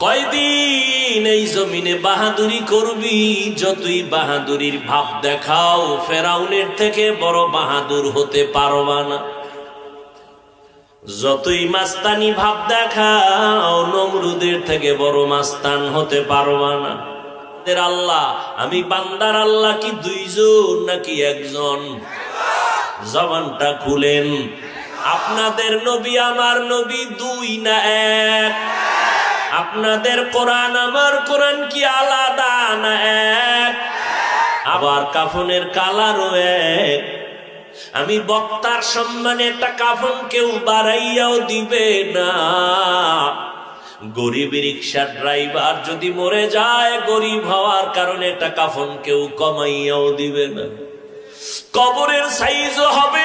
কয়দিন এই জমিনে বাহাদুরি করবি? যতই বাহাদুরির ভাব দেখাও, ফেরাউনের থেকে বড় বাহাদুর হতে পারবা না। যতই মাস্তানি ভাব দেখাও, নমরুদের থেকে বড় মাস্তান হতে পারবা না। আল্লাহ, আমি বান্দার আল্লাহ কি দুইজন নাকি একজন? জবানটা খুলেন। আপনাদের নবী আমার নবী দুই না এক? আপনাদের কোরআন আমার কোরআন কি আলাদা না এক? আবার কাফনের কালারও এক। আমি বক্তার সম্মানে একটা কাফন কেউ বাড়াইয়াও দিবে না। গরিব রিক্সার ড্রাইভার যদি মরে যায়, গরিব হওয়ার কারণে একটা কাফন কেউ কমাইয়াও দিবে না। কবরের সাইজও হবে